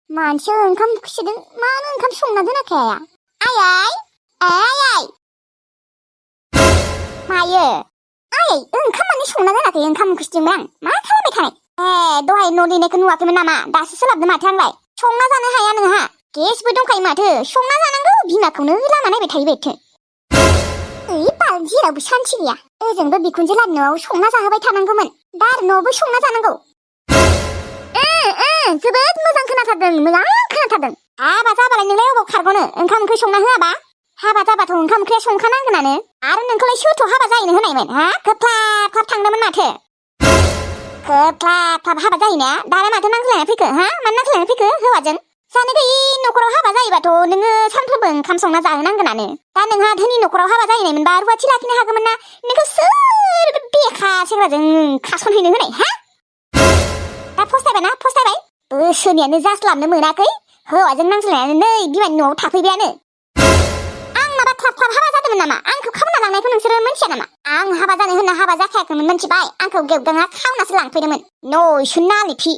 मानसिया ओंखाम खुसिदों मानो ओंखाम संना दोनाखै आइया आइयै मायो आइयै ओंखाम माने संना दोनाखै ओंखाम खुसिदोंमोन आं मा खालामबाय थानाय दहाय न' लिरनायखौ नुवाखैमोन नामा दासो सोलाबदों माथो आंलाय संना जानो हाया नोंहा गेसबो दंखायो माथो संना जानांगौ बिमाखौनो लामा नायबाय थायो बेथो ओइ बाल जेरावबो सान्थि गैया ओजोंबो बिखुनजो लानि न'आव संना जाहोबाय थानांगौमोन दा आरो न'आवबो संना जानांगौ जोबोद मोजां खोनाथारदों हाबा जाबालाय नोंलाय अबाव खारग'नो ओंखाम ओंख्रि संना होआबा हाबा जाबाथ' ओंखाम ओंख्रिया संखानांगोनानो आरो नोंखौलाय सोरथ' हाबा जाहैनो होनायमोन खोबख्लाब खाब थांदोंमोन माथो खोबख्लाब खाब हाबा जाहैनाया दालाय माथो नांज्लायना फैखो मानो नांज्लायना फैखो हौवाजों जानो गैयि न'खराव हाबा जायोबाथ' नोङो सानफ्रोमबो ओंखाम संना जाहोनांगोनानो दा नोंहा धोनि न'खराव हाबा जाहैनायमोनबा रुवाथि लाखिनो हागौमोन ना नोंखौ सोर बेखा सेंग्राजों खासनहैनो होनाय दा फस्थायबाय बोसोरनियानो जास्लाबनो मोनाखै हौवाजों नांज्लायनानै नै बिमानि न'आव थाफैबायानो आं माबा क्लाब हाबा जादोंमोन नामा आंखौ खावना लांनायखौ नोंसोरो मिन्थिया नामा आं हाबा जानो होनना हाबा जाखायाखैमोन मिन्थिबाय आंखौ गेवगाङा खावनासो लांफैदोंमोन नयसो नालिथि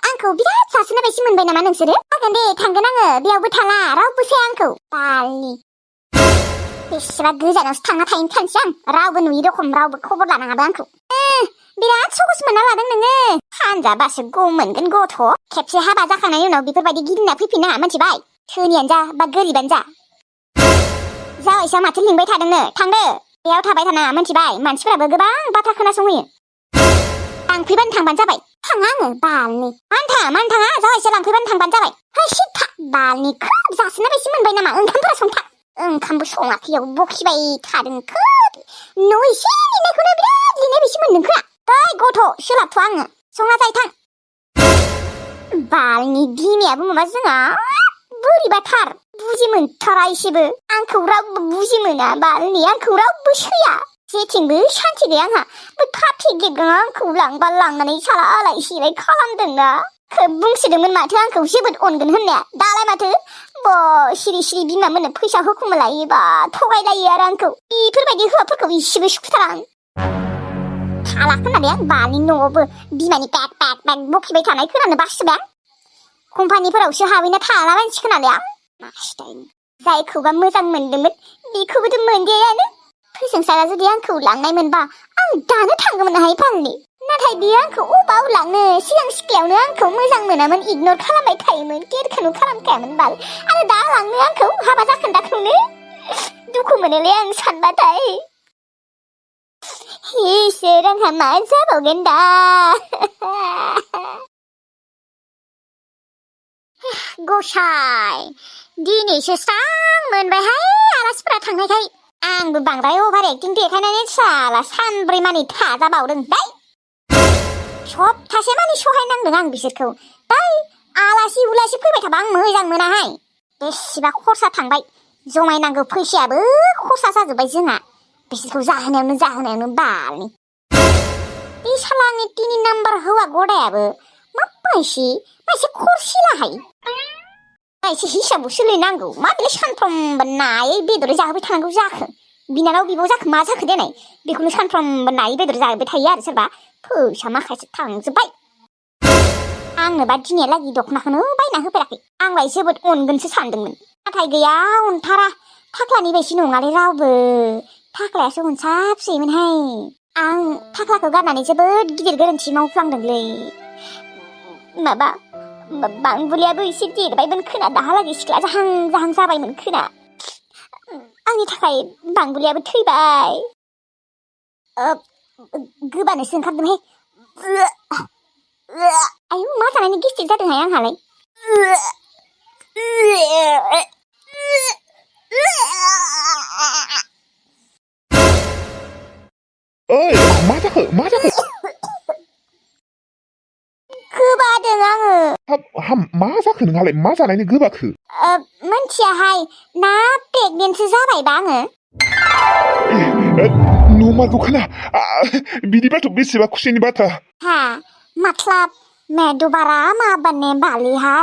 आंखौ बिराद जासोना बायदि मोनबाय नामा नोंसोरो जागोन दे थांगोन आङो बेयावबो थाला रावबो साया आंखौ बालनि बेसेबा गोजानावसो थांना थाहैनो थानोसै आं रावबो नुयि रखम रावबो खबर लानाङाबो आंखौ बिराद सहस मोनना लादों नोङो हानजाबासो गम मोनगोन गथ' खेबसे हाबा जाखांनायनि उनाव बेफोरबायदि गिदिंना फैफिननाङा मिथिबाय धोनियानो जा बा गोरिबानो जा जावायसो माथो लिंबाय थादोंनो थांदो बेयाव थाबाय थानाङा मिथिबाय मानसिफोराबो गोबां बाथ्रा खोनासंहैयो लांफैबानो थांबानो जाबाय थाङा आङो बालनि मानो थाङा जावायसो लांफैबानो थांबानो जाबाय सिथा बालनि खोब जासोना बायदि मोनबाय नामा ओंखामफोरा संथा ओंखामबो सङाखैयाव बखिबाय थादों खोब न' एसे लिरनायखौनो बिराद लिरनाय बायदि मोनदों खोमा ओइ गथ' सोलाबथ' आङो संना जायो थां बालनि बिमायाबो माबा जोंहा बोरैबाथार बुजि मोनथारा एसेबो आंखौ रावबो बुजि मोना बालनि आंखौ रावबो सैया जेथिंबो सान्थि गैया आंहा बै फाथि गेबगाङा आंखौ लांबा लांनानै साला आलाय सिलाय खालामदोंना खोब बुंसोदोंमोन माथो आंखौ जोबोद अनगोन होननाया दालाय माथो सिरि सिरि बिमा मोननो फैसा होखुमालायोबा थगायलायो आरो आंखौ बेफोरबायदि हौवाफोरखौ इसेबो सुखुथारा आं थाला खोनाबाय आं बालनि न'आवबो बिमानि बेग बखिबाय थानाय खोनानो बासिबाय आं कम्पानिफोरावसो हाबैना थालाबायनोसै खोनालाय आं मास्टार जायखौबा मोजां मोनदोंमोन बेखौबोथ' मोनजायानो फैसांसारा जुदि आंखौ लांनाय मोनबा आं दानो थांगौमोन हाय बालनि नाथाय बियो आंखौ अबाव लांनो सिगां सिख्लायावनो आंखौ मोजां मोनामोन इगनर खालामबाय थायोमोन केरखौनो खालामखायामोन बाल आरो दा लांनो आंखौ हाबा जाखोन्दाखौनो दुखु मोनोलै आं सानबाथाय इसोर आंहा मा जाबावगोन दा गसाय दिनैसो स्रां मोनबायहाय आलासिफोरा थांनायखाय आंबो बांद्राय अभार एक्टिं देखायनानै साला सानब्रै मानि थाजाबावदों दै सप्तासे मानि सहायनांदों आं बिसोरखौ दै आलासि उलासि फैबाय थाबा आं मोजां मोनाहाय बेसेबा खरसा थांबाय जमायनांगौ फैसायाबो खरसा जाजोब्बाय जोंहा बिसोरखौ जाहोनायावनो बालनि बे सालानि 3 नाम्बार हौवा गदायाबो मासे खरसिलाहाय एसे हिसाबाव सोलिनांगौ मा बेलाय सानफ्रोमबो नायै बेदरै जाहोबाय थानांगौ जाखो बिनानाव बिब' जाखो मा जाखो देनाय बेखौनो सानफ्रोमबो नायै बेदर जाहोबाय थायो आरो सोरबा फैसा माखासे थांजोब्बाय आंनोबा दिनैहालागै दख'नाखौनो बायना होफेराखै आंलाय जोबोद अनगोनसो सानदोंमोन नाथाय गैया अनथारा थाख्लानि बायदि नङालै रावबो थाख्लायासो अनसाबसैमोनहाय आं थाख्लाखौ गारनानै जोबोद गिदिर गोरोन्थि मावफ्लांदोंलै माबा बांबुलियाबो एसे देरबायमोन खोना दाहालागै सिख्ला जाहां जाबायमोन खोना आंनि थाखाय बांबुलियाबो थैबाय गोबानोसो ओंखारदोंहाय आयु मा जानायनि गेस्ट्रिक जादोंहाय आंहालाय ओइ मा जाखो गोबादों आङो मा जाखो नोंहालाय मा जानायनि गोबाखो मोनथियाहाय ना प्रेगनेन्टसो जाबायबा आङो नमारगौ खोना बिदिबाथ' बेसेबा खुसिनि बाथ्रा मतलब मैं दोबारा माँ बनने वाली है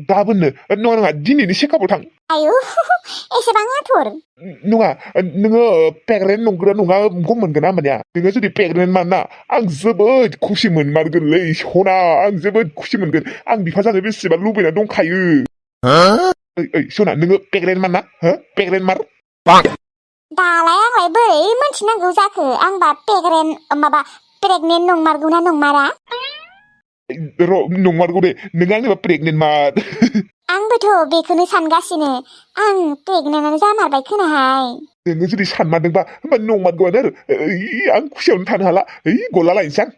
गाबोननो नङा दिनैनि चेकआपआव थां आयु एसेबां आथुर नङा नोङो प्रेगनेन्ट नंगौना नङा बेखौ मोनगोन ना मोनया नोङो जुदि प्रेगनेन्ट मानना आं जोबोद खुसि मोनमारगोनलै सना आं जोबोद खुसि मोनगोन आं बिफा जानो बेसेबा लुबैना दंखायो ओइ सना नोङो प्रेगनेन्ट मानना हो प्रेगनेन्ट मार दालाय आंलाय बोरै मोनथिनांगौ जाखो आंबा प्रेगनेन्ट नंमारगौना नंमारा र' नंमारगौ दे नोङो आंनिबा प्रेगनेन्ट मार आंबोथ' बेखौनो सानगासिनो आं प्रेगनेन्टआनो जामारबाय खोनाहाय नोङो जुदि सानमारदोंबा होमबा नंमारगौआनो आरो आं खुसियावनो थानो हाला गला लायनोसै आं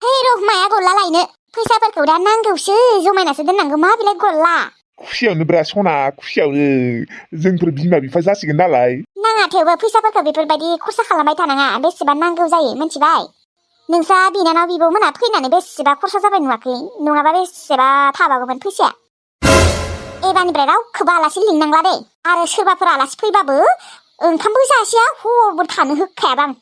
हे र' माया गल्ला लायनो फैसाफोरखौ दा नांगौसो जमायनासो दोननांगौ मा बिलाय गल्ला खुसियावनो ब्रा सना खुसियावनो जोंफोर बिमा बिफा जासिगोन नालाय नाङा थेवबो फैसाफोरखौ बेफोरबायदि खरसा खालामबाय थानाङा बेसेबा नांगौ जायो मिथिबाय नोंसा बिनानाव बिब'मोना फैनानै बेसेबा खरसा जाबाय नुवाखै नङाबा बेसेबा थाबागौमोन फैसाया एबारनिफ्राय रावखौबो आलासि लिंनांला दे आरो सोरबाफोर आलासि फैबाबो ओंखामबो जासिया हरबो थानो होखायाबा आं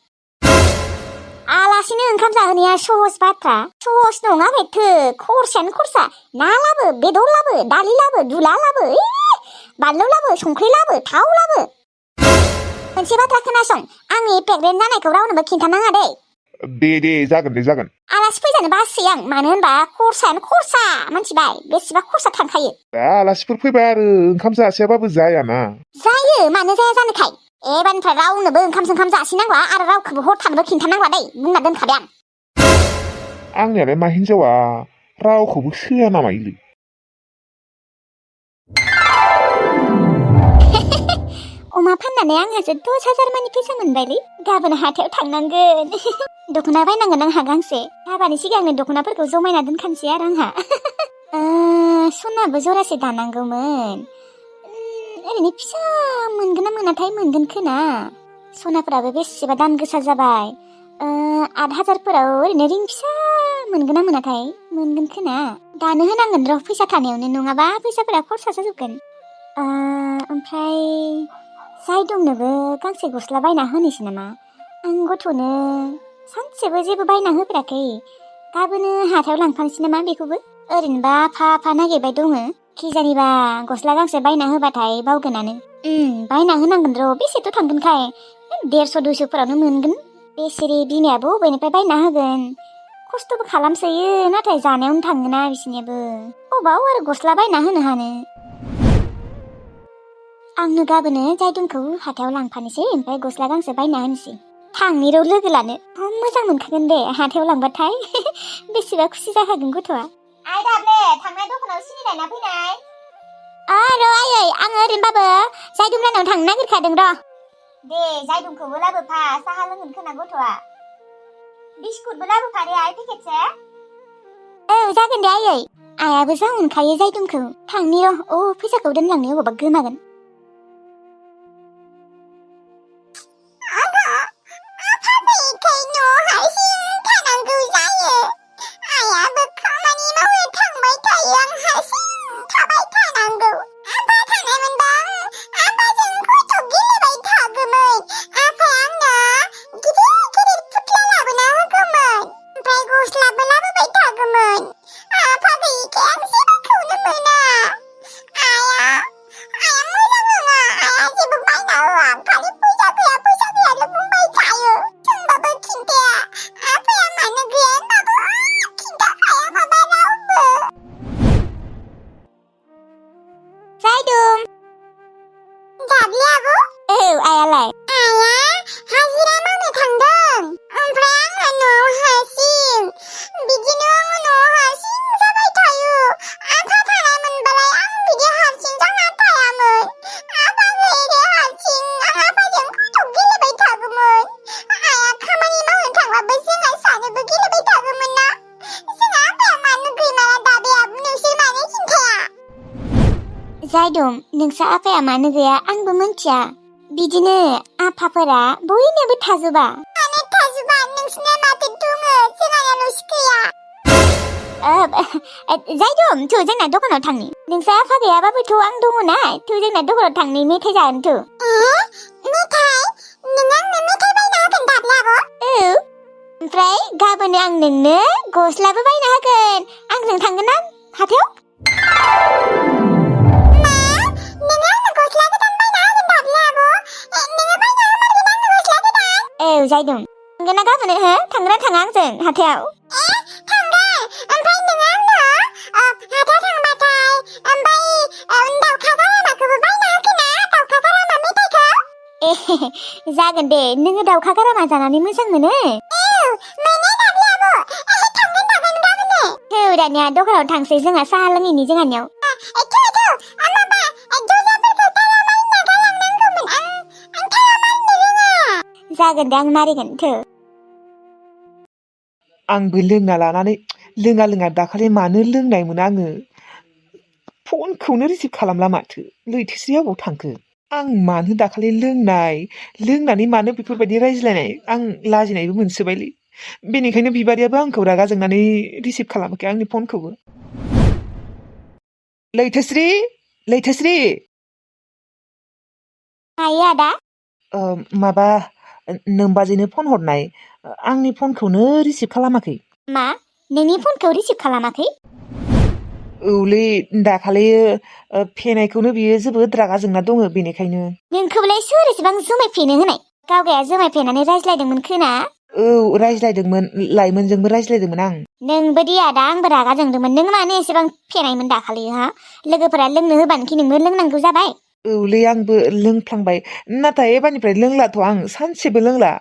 आलासिनो ओंखाम जाहोनाया सहज बाथ्रा सहज नङा बेथो खरसायानो खरसा ना लाबो बेदर लाबो दालि लाबो दुला लाबो बानलु लाबो संख्रि लाबो थाव लाबो मोनसे बाथ्रा खोनासं आंनि प्रेगनेन्ट जानायखौ रावनोबो खिन्थानाङा दे जागोन दे जागोन आलासि फैजानो बासै आं मानो होनबा खरसायानो खरसा मिथिबाय बेसेबा खरसा थांखायो दा आलासिफोर फैबा आरो ओंखाम जासियाबाबो जायाना जायो मानो जाया जानोखाय एबारनिफ्राय रावनोबो ओंखाम जासिनांला आरो रावखौबो हर थानोबो खिन्थानांला दै बुंना दोनखाबाय आं आंनियालाय मा हिनजावा रावखौबो सोया नामायोलै अमा फाननानै आंहासो 10,000 मानि फैसा मोनबायलै गाबोन हाथायाव थांनांगोन दख'ना बायनांगोन आंहा गांसे हाबानि सिगांनो दख'नाफोरखौ जमायना दोनखानोसै आरो आंहा सनाबो जरासे दानांगौमोन ओरैनो फिसा मोनगोन ना मोनाथाय मोनगोन खोना सनाफोराबो बेसेबा दाम गोसा जाबाय 8,000फोराव ओरैनो रिं फिसा मोनगोन ना मोनाथाय मोनगोन खोना दानो होनांगोन र' फैसा थानायावनो नङाबा फैसाफोरा खरसा जाजोबगोन ओमफ्राय जाय दंनोबो गांसे गस्ला बायना होनोसै नामा आं गथ'नो सानसेबो जेबो बायना होफेराखै गाबोनो हाथायाव लांफानोसै नामा बेखौबो ओरैनोबा आफा नागिरबाय दङ खिजानिबा गस्ला गांसे बायना होबाथाय बावगोनानो बायना होनांगोन र' बेसेथ' थांगोनखाय 150-200फोरावनो मोनगोन बेसेरे बिमायाबो बबेनिफ्राय बायना होगोन खस्थ'बो खालामसोयो नाथाय जानायावनो थाङोना बिसोरनियाबो अबाव आरो गस्ला बायना होनो हानो आंनो गाबोनो जायदुनखौ हाथायाव लांफानोसै ओमफ्राय गस्ला गांसे बायना होनोसै थांनि र' लोगो लानो मोजां मोनखागोन दे हाथायाव लांबाथाय बेसेबा खुसि जाखागोन गथ'आ आइ दाब्ले थांनाय दखानाव सिनि लायना फैनाय र' आयै आङो ओरैनोबाबो जायदुन लानाव थांनो नागिरखादों र' दे जायदुनखौबो लाबोफा साहा लोंगोन खोना गथ'आ बिस्कुटबो लाबोफा दे आइ पेकेटसे जागोन दे आयै आइयाबो जा मोनखायो जायदुनखौ थांनि र' फैसाखौ दोनलांनो अबावबा गोमागोन जायदुम नोंसा आफाया मानो गैया आंबो मिन्थिया बिदिनो आफाफोरा बयनियाबो थाजोबा माने थाजोबा नोंसिना माथो दङ जोंहानाल'सो गैया जायदुम थु जोंना दखानाव थांनि नोंसा आफा गैयाबाबोथ' आं दङ ना थु जोंना दखानाव थांनि मेथाइ जागोन थु मेथाइ नों आंनो मेथाइ बायना होगोन दाब्ले आब' ओमफ्राय गाबोनो आं नोंनो गस्लाबो बायना होगोन आंजों थांगोन ना हाथायाव गस्ला जायदों थांगोन ना गाबोन हो थांगोन ना थाङा आंजों हाथायाव थांगोन ओमफ्राय नोङो आंनो हाथायाव थांबाथाय ओमफ्राय दाउखा गारामाखौबो बायना होगोन ना दाउखा गारामा मेथाइखौ जागोन दे नोङो दाउखा गारामा जानानै मोजां मोनो मोनो दाबि आब' थांगोन गाबोन थौ दानिया दखानाव थांसै जोंहा साहा लोंहैनि जोंहानियाव जागोन दे आं मारिगोन थौ आंबो लोंना लानानै लोङा दाखालि मानो लोंनायमोन आङो फनखौनो रिसिभ खालामला माथो लैथोस्रिया अबाव थांखो आं मानो दाखालि लोंनानै मानो बेफोरबायदि रायज्लायनाय आं लाजिनायबो मोनसोबायलै बेनिखायनो बिबारियाबो आंखौ रागा जोंनानै रिसिभ खालामाखै आंनि फनखौबो लैथोस्रि हायो आदा माबा नोमबाजैनो फन हरनाय आंनि फनखौनो रिसिभ खालामाखै मा नोंनि फनखौ रिसिभ खालामाखै औलै दाखालि फेनायखौनो बियो जोबोद रागा जोंना दङ बेनिखायनो नोंखौलाय सोर एसेबां जुमाय फेनो होनाय गावगाया जुमाय फेनानै रायज्लायदोंमोन खोना औ रायज्लायदोंमोन लाइमोनजोंबो रायज्लायदोंमोन आं नोंबो दे आदा आंबो रागा जोंदोंमोन नों मानो एसेबां फेनायमोन दाखालि हा लोगोफोरा लोंनो होबानोखि नोंबो लोंनांगौ जाबाय औलै आंबो लोंफ्लांबाय नाथाय एबारनिफ्राय लोंलाथ' आं सानसेबो लोंला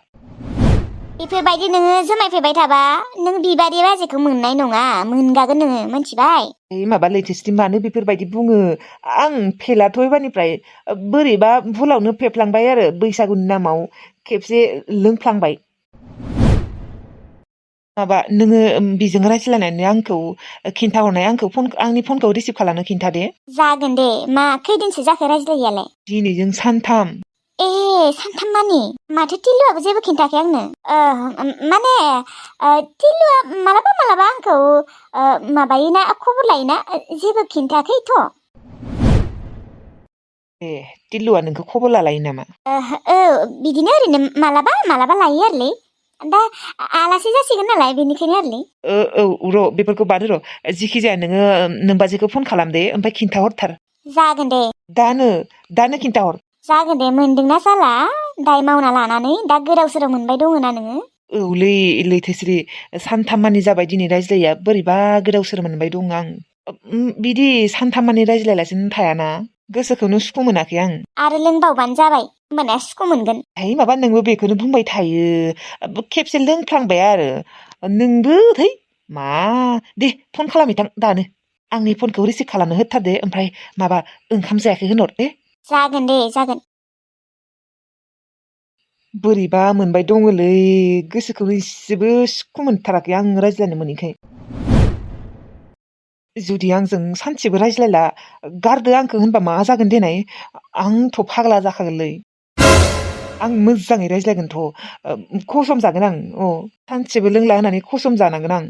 बेफोरबायदि नोङो जुमाय फेबाय थाबा नों बिबारि बाजैखौ मोननाय नङा मोनगागोन नोङो मोनथिबाय माबा लैथोस्रि मानो बेफोरबायदि बुङो आं फेलाथ' एबारनिफ्राय बोरैबा भुलावनो फेफ्लांबाय आरो बैसागुनि नामाव खेबसे लोंफ्लांबाय माबा नोङो बिजों रायज्लायनानै आंखौ खिन्थाहरनाय आंनि फनखौ रिसिभ खालामनो खिन्थादे जागोन दे मा खैदिनसो जाखो रायज्लायैयालाय दिनैजों सानथाम ए सानथाम मानि माथो टिलुआबो जेबो खिन्थायाखै आंनो माने टिलुआ मालाबा आंखौ माबायोना खबर लायोना जेबो खिन्थायाखैथ' ए टिल्लुआ नोंखौ खबर लालायो नामा औ बिदिनो ओरैनो मालाबा लायो आरोलै दा आलासि जासिगोन नालाय बेनिखायनो आरोलै औ र' बेफोरखौ बादो र' जिखि जाया नोङो नोमबाजैखौ फन खालामदे ओमफ्राय खिन्थाहरथार जागोन दे दानो खिन्थाहर जागोन दे मोनदोंना जाला दाय मावना लानानै दा गोदाव सोराव मोनबाय दङ ना नोङो औलै लैथोस्रि सानथाममानि जाबाय दिनै रायज्लाया बोरैबा गोदाव सोर मोनबाय दं आं बिदि सानथाममानि रायज्लायलासिनो थायाना गोसोखौनो सुखु मोनाखै आं आरो लोंबावबानो जाबाय होमबाना सुखु मोनगोन माबा नोंबो बेखौनो बुंबाय थायो खेबसे लोंफ्लांबाय आरो नोंबो थै मा दे फन खालामहैथां दानो आंनि फनखौ रिसिभ खालामनो होथारदे ओमफ्राय माबा ओंखाम जायाखै होनहर दे जागोन दे जागोन बोरैबा मोनबाय दङलै गोसोखौनो इसेबो सुखु मोनथाराखै आं रायज्लायनो मोनैखाय जुदि आंजों सानसेबो रायज्लायला गारदो आंखौ होनबा मा जागोन देनाय आंथ' फाग्ला जाखागोनलै आं मोजाङै रायज्लायगोनथ' खसम जागोन आं सानसेबो लोंला होननानै खसम जानांगोन आं